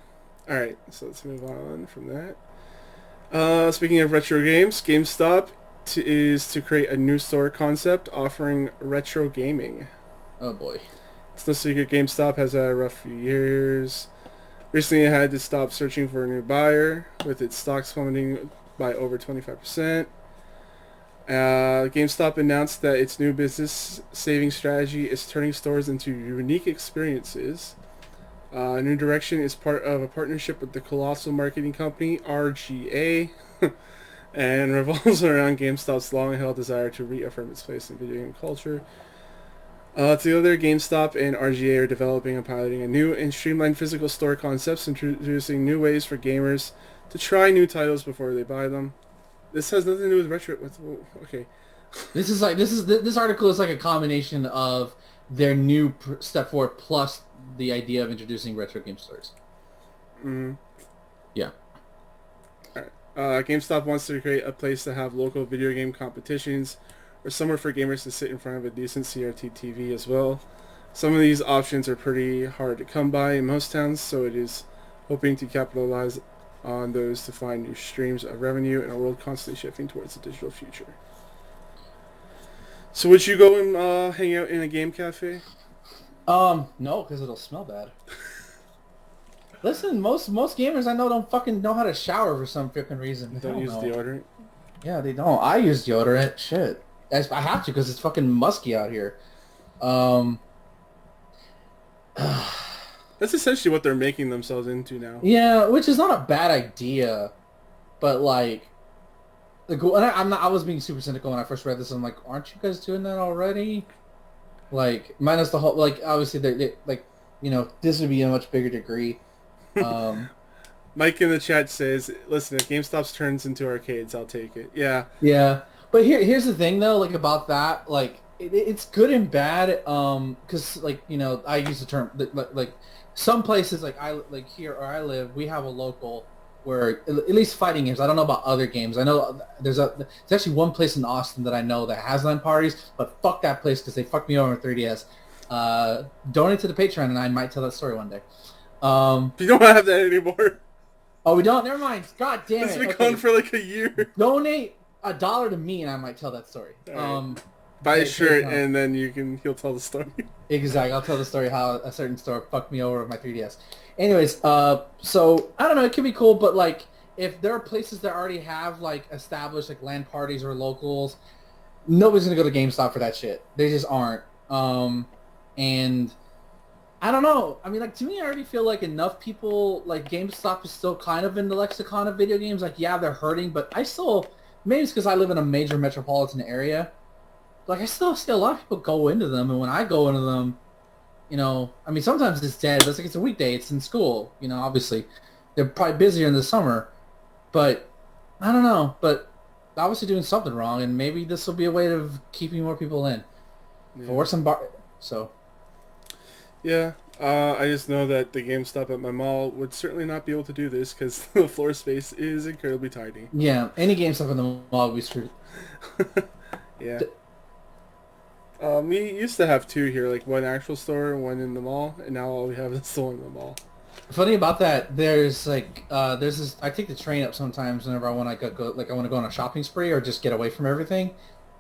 right, so let's move on from that. Speaking of retro games, GameStop is to create a new store concept offering retro gaming. Oh boy. It's no secret GameStop has had a rough few years. Recently, it had to stop searching for a new buyer, with its stocks plummeting by over 25%. GameStop announced that its new business saving strategy is turning stores into unique experiences. A new direction is part of a partnership with the colossal marketing company RGA, and revolves around GameStop's long-held desire to reaffirm its place in video game culture. Together, GameStop and RGA are developing and piloting a new and streamlined physical store concepts, introducing new ways for gamers to try new titles before they buy them. This has nothing to do with retro. Okay. This article is like a combination of their new step forward plus the idea of introducing retro game stores. Mm-hmm. Yeah. All right. GameStop wants to create a place to have local video game competitions, or somewhere for gamers to sit in front of a decent CRT TV as well. Some of these options are pretty hard to come by in most towns, so it is hoping to capitalize on those to find new streams of revenue in a world constantly shifting towards the digital future. So would you go and hang out in a game cafe? No, because it'll smell bad. Listen, most gamers I know don't fucking know how to shower for some freaking reason. Don't use deodorant? Yeah, they don't. I use deodorant. Shit. I have to because it's fucking musky out here. That's essentially what they're making themselves into now. Yeah, which is not a bad idea, but like, I was being super cynical when I first read this. I'm like, aren't you guys doing that already? Like, minus the whole, like, obviously they like, you know, this would be a much bigger degree. Mike in the chat says, "Listen, if GameStop turns into arcades, I'll take it." Yeah. Yeah, but here's the thing though, like about that, like it's good and bad. Because like, you know, I use the term like some places like here where I live, we have a local where at least fighting games. I don't know about other games. I know there's actually one place in Austin that I know that has LAN parties, but fuck that place because they fucked me over with 3DS. Donate to the Patreon and I might tell that story one day. You don't have that anymore. Oh, we don't? Never mind. God damn it. It's been gone for like a year. Donate $1 to me and I might tell that story. Right. Buy a shirt and then he'll tell the story. Exactly. I'll tell the story how a certain store fucked me over with my 3DS. Anyways, so I don't know, it could be cool, but like if there are places that already have like established like LAN parties or locals, nobody's gonna go to GameStop for that shit. They just aren't. And I don't know. I mean, like, to me, I already feel like enough people, like, GameStop is still kind of in the lexicon of video games. Like, yeah, they're hurting, but I still, maybe it's because I live in a major metropolitan area. Like, I still see a lot of people go into them, and when I go into them, you know, I mean, sometimes it's dead. But it's like it's a weekday. It's in school, you know, obviously. They're probably busier in the summer. But, I don't know. But obviously doing something wrong, and maybe this will be a way of keeping more people in. Yeah. For some so... Yeah, I just know that the GameStop at my mall would certainly not be able to do this because the floor space is incredibly tiny. Yeah, any GameStop in the mall would be screwed. Yeah. We used to have two here, like one actual store and one in the mall, and now all we have is the one in the mall. Funny about that, there's like there's this. I take the train up sometimes whenever I want to go like I want to go on a shopping spree or just get away from everything.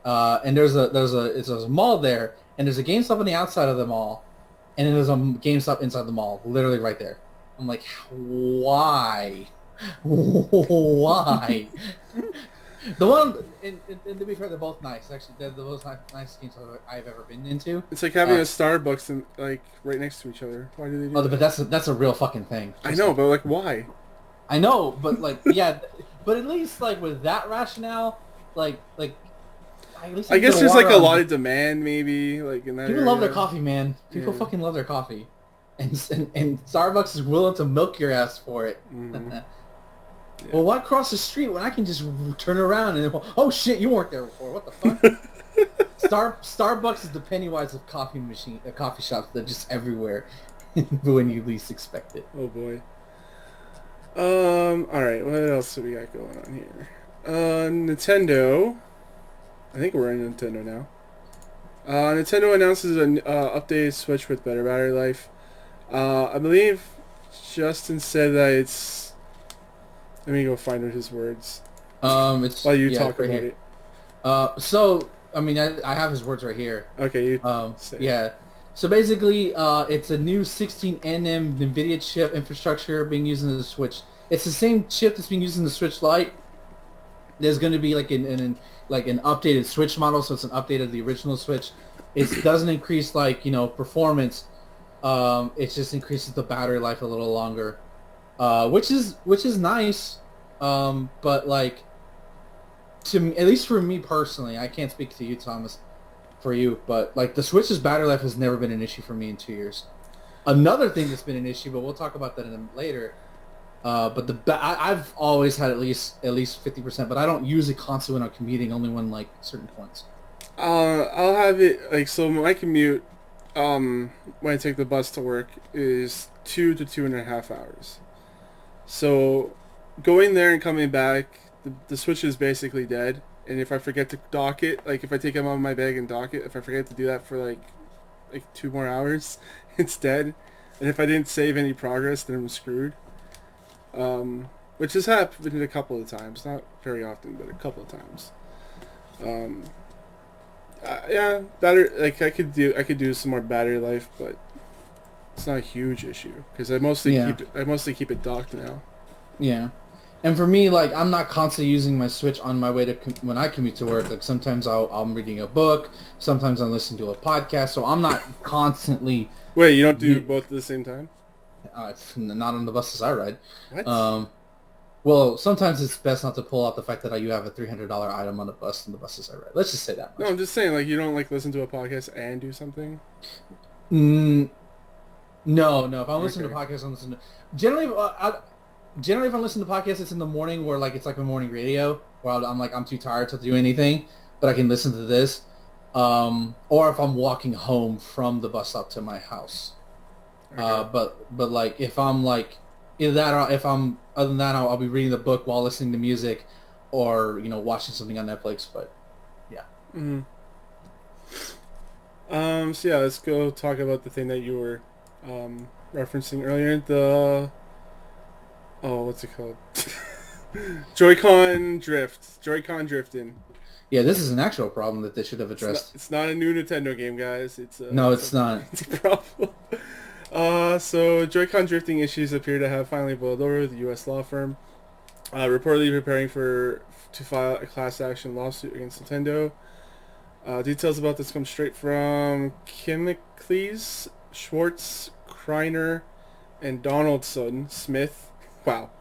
And there's a mall there, and there's a GameStop on the outside of the mall. And then there's a GameStop inside the mall, literally right there. I'm like, why? Why? The one, and to be fair, they're both nice. Actually, they're the most nice games I've ever been into. It's like having a Starbucks and like right next to each other. Why do they do that? But that's a real fucking thing. I know, but like, why? I know, but like, yeah, but at least like with that rationale, like. I guess there's like a lot of demand, maybe like in that. People love their coffee, man. People fucking love their coffee, and Starbucks is willing to milk your ass for it. Mm-hmm. Yeah. Well, why cross the street when I can just turn around and oh shit, you weren't there before? What the fuck? Starbucks is the Pennywise of coffee shops. They're just everywhere when you least expect it. Oh boy. All right. What else do we got going on here? Nintendo. I think we're in Nintendo now. Nintendo announces an updated Switch with better battery life. I believe Justin said that it's... Let me go find his words. It's while you talk about it. So, I mean, I have his words right here. Okay, you say yeah. So basically, it's a new 16nm NVIDIA chip infrastructure being used in the Switch. It's the same chip that's being used in the Switch Lite. There's going to be like an updated Switch model, so it's an update of the original Switch. It doesn't increase like, you know, performance. It just increases the battery life a little longer, which is nice. But like, to me, at least for me personally, I can't speak to you, Thomas, for you, but like the Switch's battery life has never been an issue for me in 2 years. Another thing that's been an issue, but we'll talk about that later. But I've always had at least 50%, but I don't use it constantly when I'm commuting, only when like certain points. I'll have it like, so my commute when I take the bus to work is 2 to 2.5 hours. So going there and coming back, the Switch is basically dead. And if I forget to dock it, like if I take it out of my bag and dock it, if I forget to do that for like 2 more hours, it's dead. And if I didn't save any progress, then I'm screwed. which has happened a couple of times, not very often, but a couple of times. Yeah, like I could do some more battery life, but it's not a huge issue because I mostly keep it docked now. Yeah. And for me, like, I'm not constantly using my Switch on my way to when I commute to work. Like, sometimes I'm reading a book, sometimes I'm listening to a podcast, so I'm not constantly. Wait, you don't do both at the same time? Not on the buses I ride. What? Well, sometimes it's best not to pull out the fact that you have a $300 item on the bus and the buses I ride. Let's just say that much. No, I'm just saying, like, you don't like listen to a podcast and do something. No. If I'm listening to podcasts, I'm listening to generally if I'm listening to podcasts, it's in the morning where like it's like a morning radio where I'm too tired to do anything, but I can listen to this. Or if I'm walking home from the bus stop to my house. Okay. But like if I'm like either that or if I'm other than that I'll be reading the book while listening to music, or watching something on Netflix. But yeah. Mm-hmm. So yeah, let's go talk about the thing that you were referencing earlier. What's it called? Joy-Con drifting. Yeah, this is an actual problem that they should have addressed. It's not a new Nintendo game, guys. It's not. It's a problem. So Joy-Con drifting issues appear to have finally boiled over with the U.S. law firm, reportedly preparing to file a class action lawsuit against Nintendo. Details about this come straight from Chemicles, Schwartz, Kreiner, and Donaldson Smith. Wow.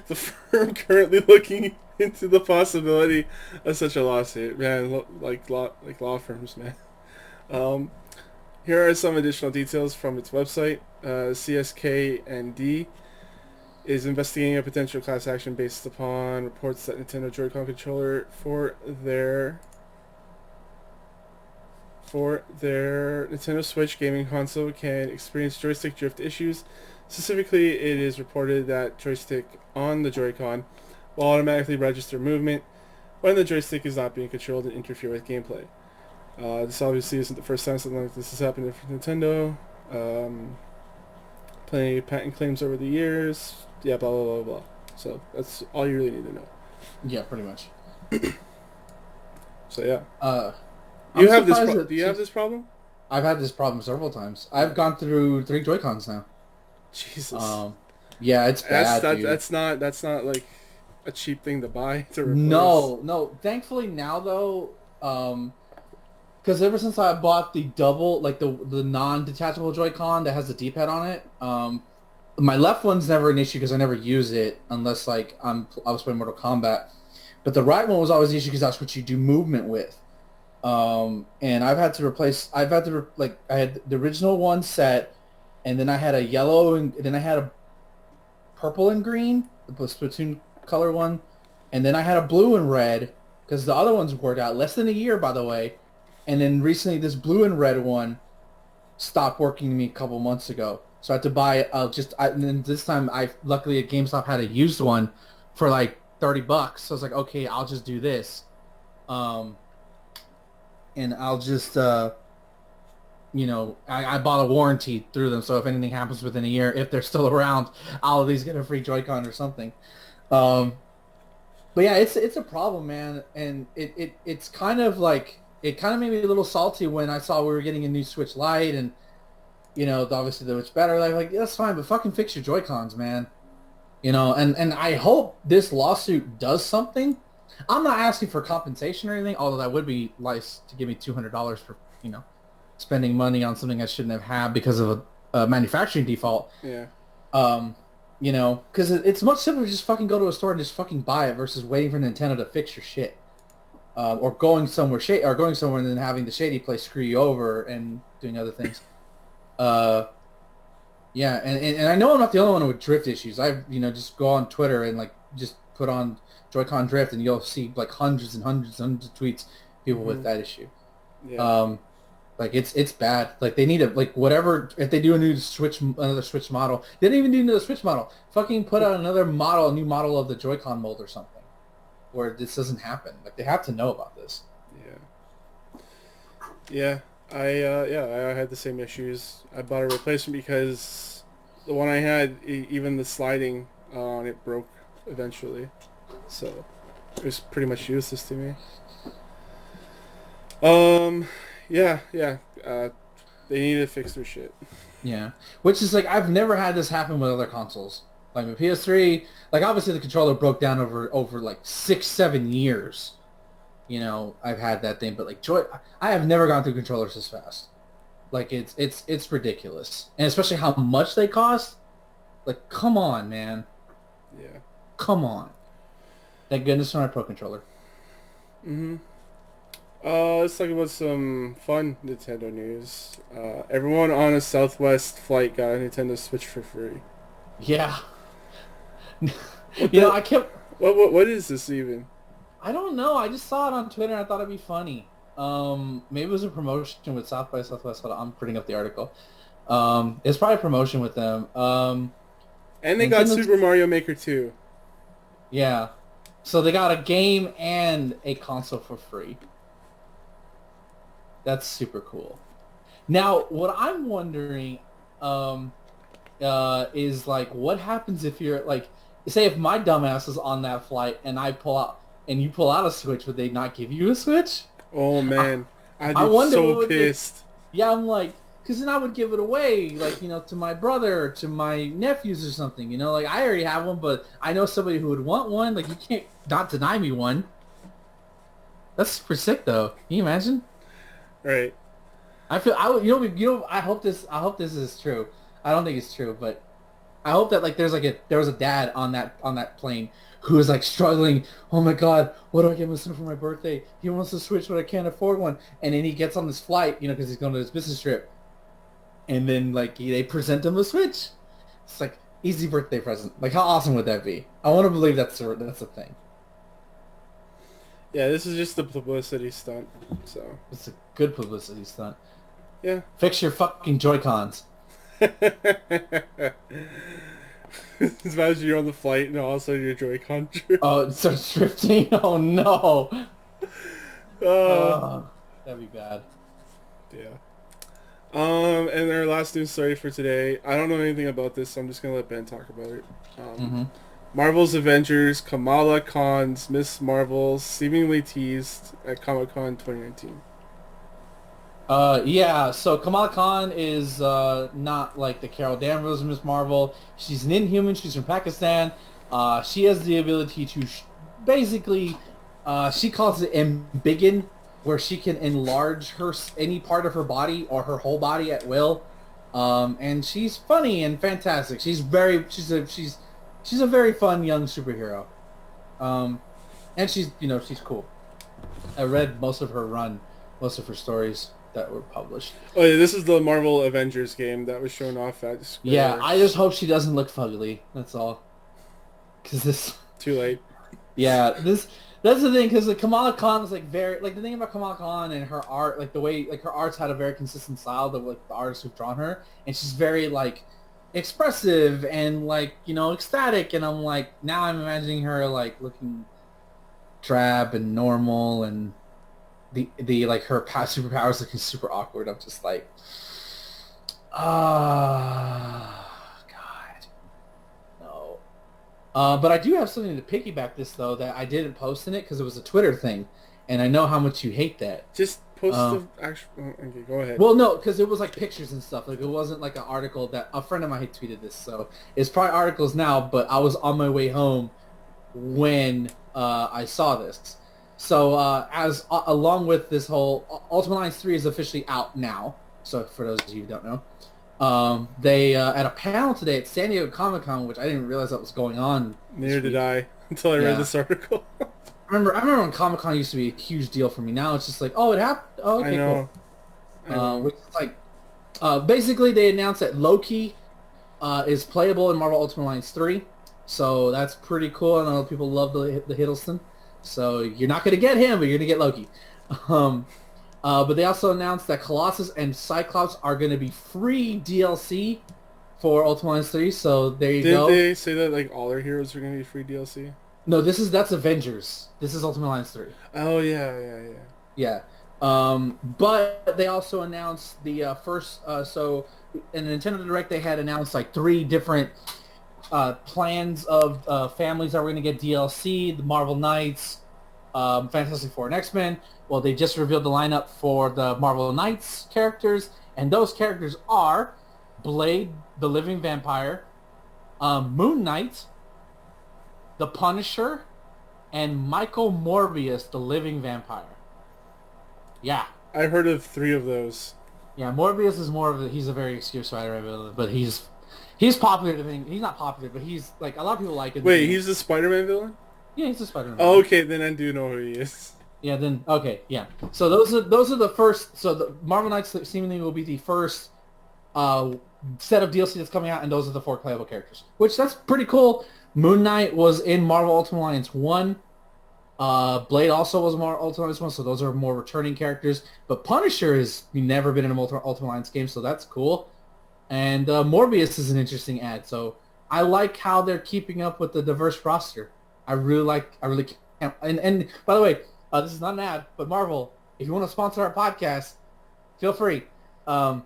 The firm currently looking into the possibility of such a lawsuit. Man, law firms, man. Here are some additional details from its website. CSK&D is investigating a potential class action based upon reports that Nintendo Joy-Con controller for their Nintendo Switch gaming console can experience joystick drift issues. Specifically, it is reported that joystick on the Joy-Con will automatically register movement when the joystick is not being controlled and interfere with gameplay. This obviously isn't the first time something like this has happened for Nintendo. Plenty of patent claims over the years. Yeah, blah, blah, blah, blah. So that's all you really need to know. Yeah, pretty much. So yeah. Do you have this problem? I've had this problem several times. I've gone through 3 Joy-Cons now. Jesus. Yeah, it's bad, dude. That's not like a cheap thing to buy to replace. No. Thankfully now though, because ever since I bought the double, like the non-detachable Joy-Con that has the D-pad on it, my left one's never an issue because I never use it unless like I was playing Mortal Kombat. But the right one was always an issue because that's what you do movement with. And I had the original one set, and then I had a yellow, and then I had a purple and green, the Splatoon color one, and then I had a blue and red, because the other ones worked out. Less than a year, by the way. And then recently, this blue and red one stopped working to me a couple months ago. So I had to buy and then this time, luckily at GameStop had a used one for like $30. So I was like, okay, I'll just do this. And I'll just, I bought a warranty through them, so if anything happens within a year, if they're still around, I'll at least get a free Joy-Con or something. But yeah, it's a problem, man, and it's kind of like, it kind of made me a little salty when I saw we were getting a new Switch Lite, and, obviously the Switch better, like, yeah, that's fine, but fucking fix your Joy-Cons, man. And I hope this lawsuit does something. I'm not asking for compensation or anything, although that would be nice to give me $200 for, spending money on something I shouldn't have had because of a manufacturing default. Yeah. Because it's much simpler to just fucking go to a store and just fucking buy it versus waiting for Nintendo to fix your shit. Or going somewhere and then having the shady place screw you over and doing other things. Yeah, and I know I'm not the only one with drift issues. I just go on Twitter and like just put on Joy-Con drift, and you'll see like hundreds and hundreds and hundreds of tweets people with that issue. Yeah. Like it's bad. Like they need whatever, if they do another Switch model, they didn't even do another Switch model. Fucking put out a new model of the Joy-Con mold or something, where this doesn't happen. Like they have to know about this. Yeah. I had the same issues. I bought a replacement because the one I had, even the sliding and it broke eventually. So it was pretty much useless to me. Yeah. They need to fix their shit. Yeah, which is like I've never had this happen with other consoles. Like with PS3, like obviously the controller broke down over like 6-7 years. You know, I've had that thing, but like I have never gone through controllers this fast. Like it's ridiculous, and especially how much they cost. Like, come on, man, Yeah. come on. Thank goodness for my Pro controller. Let's talk about some fun Nintendo news. Everyone on a Southwest flight got a Nintendo Switch for free. Yeah. What You know, the- I kept. What is this even? I don't know. I just saw it on Twitter and I thought it'd be funny. Maybe it was a promotion with South by Southwest. Hold on, I'm printing up the article. It's probably a promotion with them. And they got Nintendo's- Super Mario Maker 2. Yeah. So they got a game and a console for free. That's super cool. Now, what I'm wondering is like, what happens if you're like, say if my dumbass is on that flight and I pull out and you pull out a Switch, would they not give you a Switch? Oh man, I'd be I wonder what so would pissed. Yeah, I'm like, because then I would give it away, like, you know, to my brother or to my nephews or something, you know? Like, I already have one, but I know somebody who would want one. Like, you can't not deny me one. That's super sick, though. Can you imagine? Right. I feel, I hope this is true. I don't think it's true, but I hope that, like, there was a dad on that plane who was, like, struggling. Oh, my God, what do I get my son for my birthday? He wants a Switch, but I can't afford one. And then he gets on this flight, you know, because he's going to his business trip. And then, like, they present him a Switch. It's like, easy birthday present. Like, how awesome would that be? I want to believe that's a thing. Yeah, this is just a publicity stunt. So. It's a good publicity stunt. Yeah. Fix your fucking Joy-Cons. Imagine you're on the flight and all of a sudden your Joy-Con trip. Oh, it starts drifting? Oh, no. That'd be bad. Yeah. And our last news story for today. I don't know anything about this, so I'm just gonna let Ben talk about it. Marvel's Avengers, Kamala Khan's Miss Marvel, seemingly teased at Comic-Con 2019. Yeah, so Kamala Khan is not like the Carol Danvers of Miss Marvel. She's an Inhuman. She's from Pakistan. She has the ability to basically, she calls it embiggen, where she can enlarge any part of her body or her whole body at will. And she's funny and fantastic. She's a very fun young superhero. And she's cool. I read most of her stories that were published. Oh yeah, this is the Marvel Avengers game that was shown off at Square. Yeah, I just hope she doesn't look fugly. That's all. Cause this. Too late. Yeah, that's the thing. Cause like Kamala Khan is like very like the thing about Kamala Khan and her art, like the way like her art's had a very consistent style of like the artists who've drawn her, and she's very like expressive and like ecstatic. And I'm like now I'm imagining her like looking drab and normal and. The like her superpowers looking super awkward. I'm just like, God, no. But I do have something to piggyback this though that I didn't post in it because it was a Twitter thing, and I know how much you hate that. Just post the actual. Okay, go ahead. Well, no, because it was like pictures and stuff. Like it wasn't like an article that a friend of mine had tweeted this, so it's probably articles now. But I was on my way home when I saw this. So along with this whole Ultimate Alliance 3 is officially out now. So for those of you who don't know, they at a panel today at San Diego Comic-Con, which I didn't realize that was going on. Neither did I until I read this article. I remember when Comic-Con used to be a huge deal for me. Now it's just like, oh, it happened. Oh, okay, I know. cool. Which is like, basically they announced that Loki is playable in Marvel Ultimate Alliance 3. So that's pretty cool. I know people love the Hiddleston. So you're not going to get him, but you're going to get Loki. But they also announced that Colossus and Cyclops are going to be free DLC for Ultimate Alliance 3. So there you go. Did they say that like all their heroes are going to be free DLC? No, that's Avengers. This is Ultimate Alliance 3. Oh yeah. Yeah. But they also announced the first. So in the Nintendo Direct, they had announced like 3 different plans of families that were going to get DLC, the Marvel Knights, Fantastic Four and X-Men. Well, they just revealed the lineup for the Marvel Knights characters, and those characters are Blade, the Living Vampire, Moon Knight, the Punisher, and Michael Morbius, the Living Vampire. Yeah. I heard of 3 of those. Yeah, Morbius is more of a, he's a very obscure Spider-Man, but he's popular. He's not popular, but he's like a lot of people like him. Wait, he's the Spider-Man villain? Yeah, he's a Spider-Man. Oh, okay, then I do know who he is. Yeah, then okay, yeah. So those are the first. So the Marvel Knights seemingly will be the first set of DLC that's coming out, and those are the 4 playable characters, which that's pretty cool. Moon Knight was in Marvel Ultimate Alliance 1. Blade also was Marvel Ultimate Alliance 1, so those are more returning characters. But Punisher has never been in a Ultimate Alliance game, so that's cool. And Morbius is an interesting add. So I like how they're keeping up with the diverse roster. I really can't. And by the way, this is not an ad, but Marvel, if you want to sponsor our podcast, feel free. I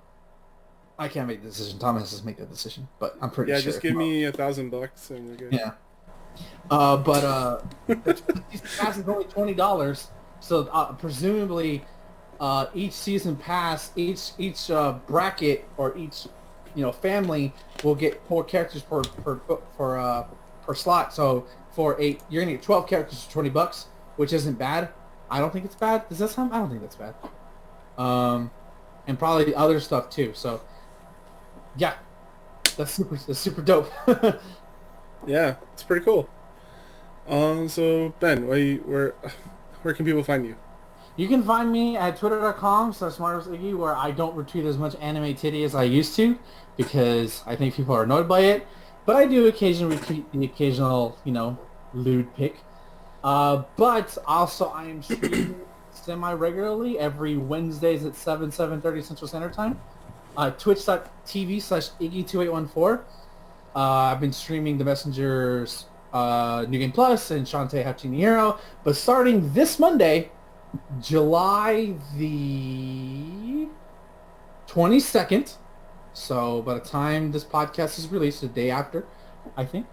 can't make the decision. Thomas has to make that decision, but I'm pretty sure. Yeah, just give me $1,000 and we're good. Yeah. But these pass is only $20, so presumably each season pass, each bracket or each family will get 4 characters per slot. So you're gonna get 12 characters for $20, which isn't bad. I don't think it's bad. Does that sound? I don't think that's bad. And probably other stuff too. So yeah, that's super dope. Yeah, it's pretty cool. So Ben, where can people find you? You can find me at twitter.com/smartersiggy, where I don't retweet as much anime titty as I used to because I think people are annoyed by it. But I do occasionally retweet the occasional, lewd pic. But also I am streaming semi-regularly every Wednesdays at 7:30 Central Standard Time. Twitch.tv/Iggy2814. I've been streaming The Messenger's New Game Plus and Shantae Hapchini Hero. But starting this Monday, July the 22nd, so by the time this podcast is released, the day after, I think,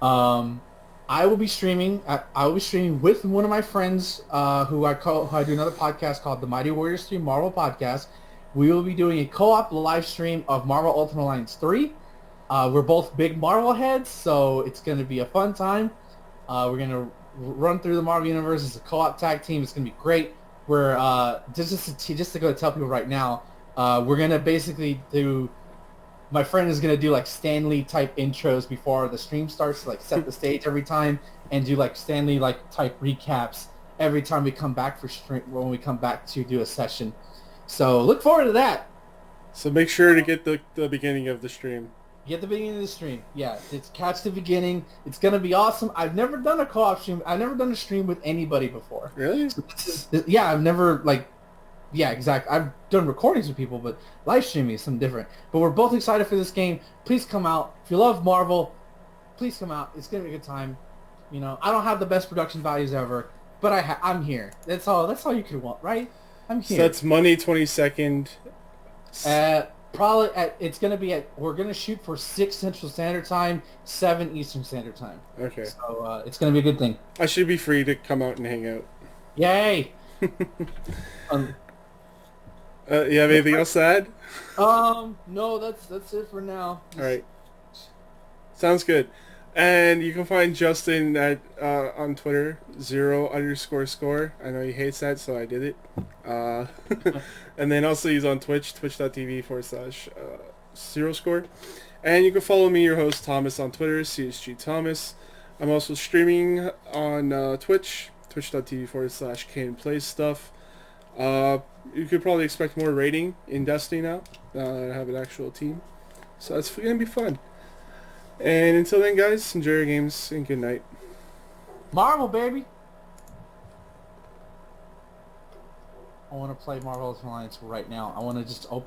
I will be streaming with one of my friends who I do another podcast called The Mighty Warriors 3 Marvel Podcast. We will be doing a co-op live stream of Marvel Ultimate Alliance 3. We're both big Marvel heads, so it's going to be a fun time. We're going to run through the Marvel Universe as a co-op tag team. It's going to be great. We're just to go tell people right now, we're going to basically do... My friend is going to do like Stan Lee type intros before the stream starts to like set the stage every time and do like Stan Lee like type recaps every time we come back for stream, when we come back to do a session. So look forward to that. So make sure to get the beginning of the stream. Get the beginning of the stream. Yeah, catch the beginning. It's going to be awesome. I've never done a co-op stream. I've never done a stream with anybody before. Really? So yeah, I've never yeah, exactly. I've done recordings with people, but live streaming is something different. But we're both excited for this game. Please come out. If you love Marvel, please come out. It's going to be a good time. I don't have the best production values ever, but I'm here. That's all you could want, right? I'm here. So that's Monday 22nd. We're going to shoot for 6 Central Standard Time, 7 Eastern Standard Time. Okay. So it's going to be a good thing. I should be free to come out and hang out. Yay! You have anything else to add? No, that's it for now. All right. Sounds good. And you can find Justin at on Twitter, 0_score. I know he hates that, so I did it. And then also he's on Twitch, twitch.tv/0score. And you can follow me, your host Thomas, on Twitter, CSG Thomas. I'm also streaming on Twitch, twitch.tv/CanePlayStuff. You could probably expect more rating in Destiny now. I have an actual team. So that's going to be fun. And until then, guys, enjoy your games and good night. Marvel, baby! I want to play Marvel Ultimate Alliance right now. I want to just open